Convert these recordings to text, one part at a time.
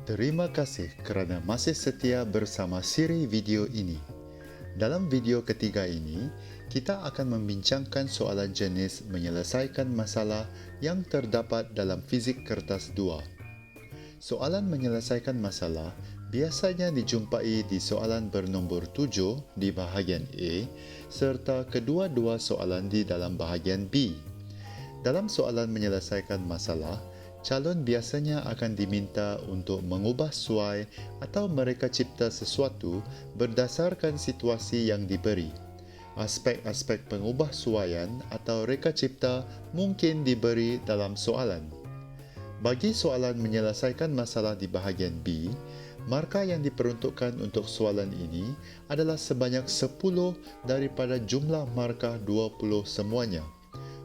Terima kasih kerana masih setia bersama siri video ini. Dalam video ketiga ini, kita akan membincangkan soalan jenis menyelesaikan masalah yang terdapat dalam fizik kertas 2. Soalan menyelesaikan masalah biasanya dijumpai di soalan bernombor 7 di bahagian A serta kedua-dua soalan di dalam bahagian B. Dalam soalan menyelesaikan masalah, calon biasanya akan diminta untuk mengubah suai atau mereka cipta sesuatu berdasarkan situasi yang diberi. Aspek-aspek pengubah suaian atau reka cipta mungkin diberi dalam soalan. Bagi soalan menyelesaikan masalah di bahagian B, markah yang diperuntukkan untuk soalan ini adalah sebanyak 10 daripada jumlah markah 20 semuanya.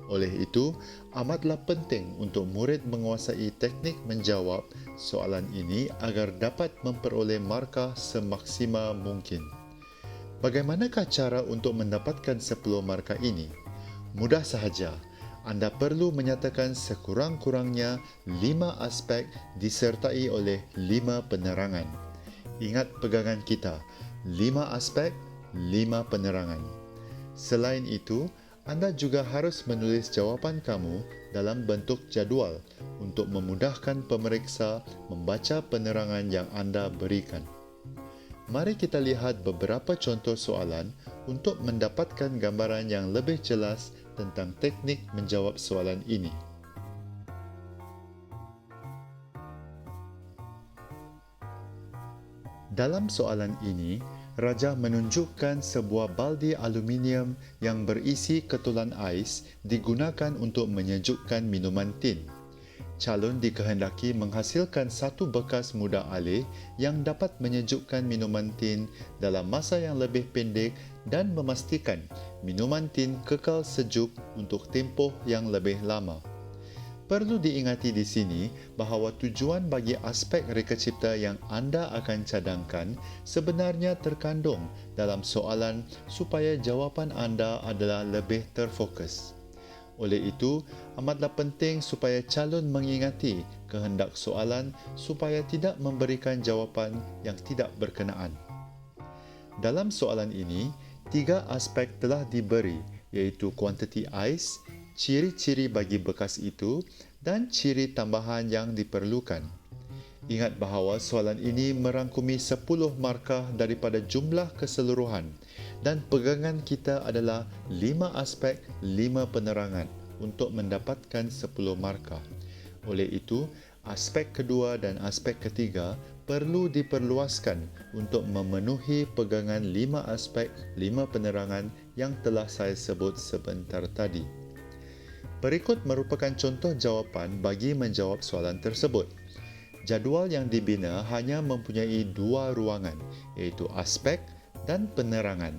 Oleh itu, amatlah penting untuk murid menguasai teknik menjawab soalan ini agar dapat memperoleh markah semaksimal mungkin. Bagaimanakah cara untuk mendapatkan 10 markah ini? Mudah sahaja. Anda perlu menyatakan sekurang-kurangnya 5 aspek disertai oleh 5 penerangan. Ingat pegangan kita, 5 aspek, 5 penerangan. Selain itu, anda juga harus menulis jawapan kamu dalam bentuk jadual untuk memudahkan pemeriksa membaca penerangan yang anda berikan. Mari kita lihat beberapa contoh soalan untuk mendapatkan gambaran yang lebih jelas tentang teknik menjawab soalan ini. Dalam soalan ini, Raja menunjukkan sebuah baldi aluminium yang berisi ketulan ais digunakan untuk menyejukkan minuman tin. Calon dikehendaki menghasilkan satu bekas mudah alih yang dapat menyejukkan minuman tin dalam masa yang lebih pendek dan memastikan minuman tin kekal sejuk untuk tempoh yang lebih lama. Perlu diingati di sini bahawa tujuan bagi aspek reka cipta yang anda akan cadangkan sebenarnya terkandung dalam soalan supaya jawapan anda adalah lebih terfokus. Oleh itu, amatlah penting supaya calon mengingati kehendak soalan supaya tidak memberikan jawapan yang tidak berkenaan. Dalam soalan ini, 3 aspek telah diberi iaitu kuantiti ais, ciri-ciri bagi bekas itu dan ciri tambahan yang diperlukan. Ingat bahawa soalan ini merangkumi 10 markah daripada jumlah keseluruhan dan pegangan kita adalah 5 aspek, 5 penerangan untuk mendapatkan 10 markah. Oleh itu, aspek kedua dan aspek ketiga perlu diperluaskan untuk memenuhi pegangan 5 aspek, 5 penerangan yang telah saya sebut sebentar tadi. Berikut merupakan contoh jawapan bagi menjawab soalan tersebut. Jadual yang dibina hanya mempunyai 2 ruangan, iaitu aspek dan penerangan.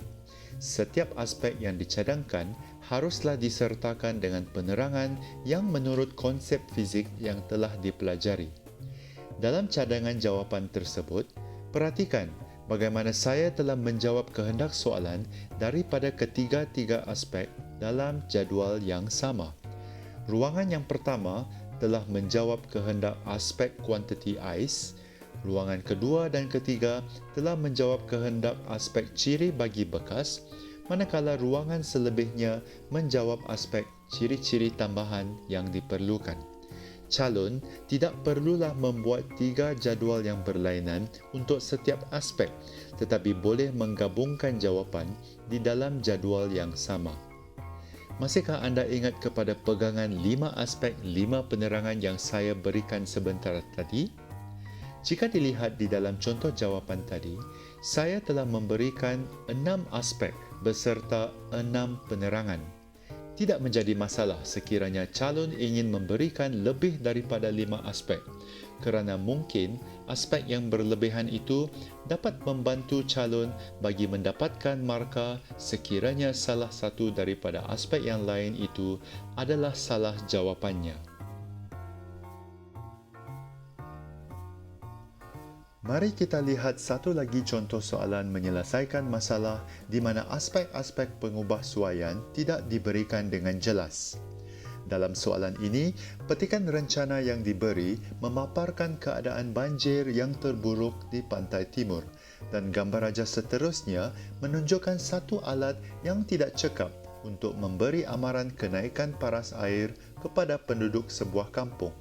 Setiap aspek yang dicadangkan haruslah disertakan dengan penerangan yang menurut konsep fizik yang telah dipelajari. Dalam cadangan jawapan tersebut, perhatikan bagaimana saya telah menjawab kehendak soalan daripada ketiga-tiga aspek dalam jadual yang sama. Ruangan yang pertama telah menjawab kehendak aspek kuantiti ais. Ruangan kedua dan ketiga telah menjawab kehendak aspek ciri bagi bekas, manakala ruangan selebihnya menjawab aspek ciri-ciri tambahan yang diperlukan. Calon tidak perlulah membuat 3 jadual yang berlainan untuk setiap aspek, tetapi boleh menggabungkan jawapan di dalam jadual yang sama. Masihkah anda ingat kepada pegangan 5 aspek 5 penerangan yang saya berikan sebentar tadi? Jika dilihat di dalam contoh jawapan tadi, saya telah memberikan 6 aspek beserta 6 penerangan. Tidak menjadi masalah sekiranya calon ingin memberikan lebih daripada 5 aspek, kerana mungkin aspek yang berlebihan itu dapat membantu calon bagi mendapatkan markah sekiranya salah satu daripada aspek yang lain itu adalah salah jawapannya. Mari kita lihat satu lagi contoh soalan menyelesaikan masalah di mana aspek-aspek pengubah suaian tidak diberikan dengan jelas. Dalam soalan ini, petikan rencana yang diberi memaparkan keadaan banjir yang terburuk di pantai timur dan gambar raja seterusnya menunjukkan satu alat yang tidak cekap untuk memberi amaran kenaikan paras air kepada penduduk sebuah kampung.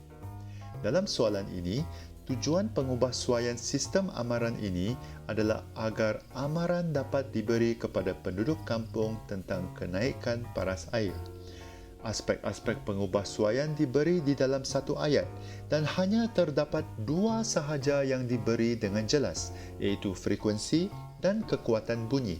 Dalam soalan ini, tujuan pengubahsuaian sistem amaran ini adalah agar amaran dapat diberi kepada penduduk kampung tentang kenaikan paras air. Aspek-aspek pengubahsuaian diberi di dalam satu ayat dan hanya terdapat dua sahaja yang diberi dengan jelas, iaitu frekuensi dan kekuatan bunyi.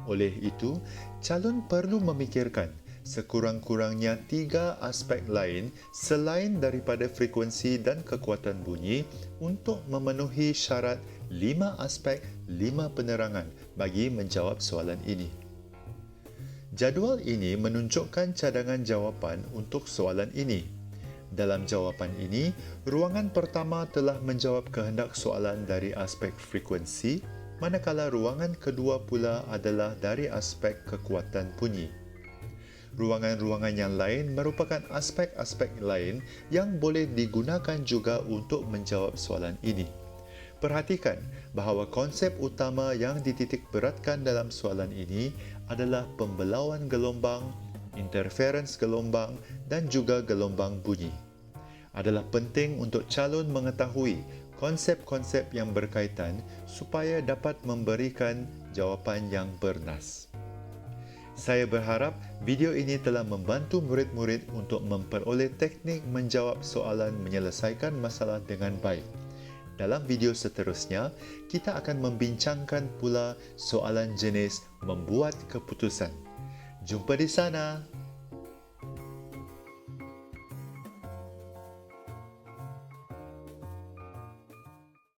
Oleh itu, calon perlu memikirkan sekurang-kurangnya 3 aspek lain selain daripada frekuensi dan kekuatan bunyi untuk memenuhi syarat 5 aspek 5 penerangan bagi menjawab soalan ini. Jadual ini menunjukkan cadangan jawapan untuk soalan ini. Dalam jawapan ini, ruangan pertama telah menjawab kehendak soalan dari aspek frekuensi, manakala ruangan kedua pula adalah dari aspek kekuatan bunyi. Ruangan-ruangan yang lain merupakan aspek-aspek lain yang boleh digunakan juga untuk menjawab soalan ini. Perhatikan bahawa konsep utama yang dititikberatkan dalam soalan ini adalah pembelauan gelombang, interference gelombang dan juga gelombang bunyi. Adalah penting untuk calon mengetahui konsep-konsep yang berkaitan supaya dapat memberikan jawapan yang bernas. Saya berharap video ini telah membantu murid-murid untuk memperoleh teknik menjawab soalan menyelesaikan masalah dengan baik. Dalam video seterusnya, kita akan membincangkan pula soalan jenis membuat keputusan. Jumpa di sana!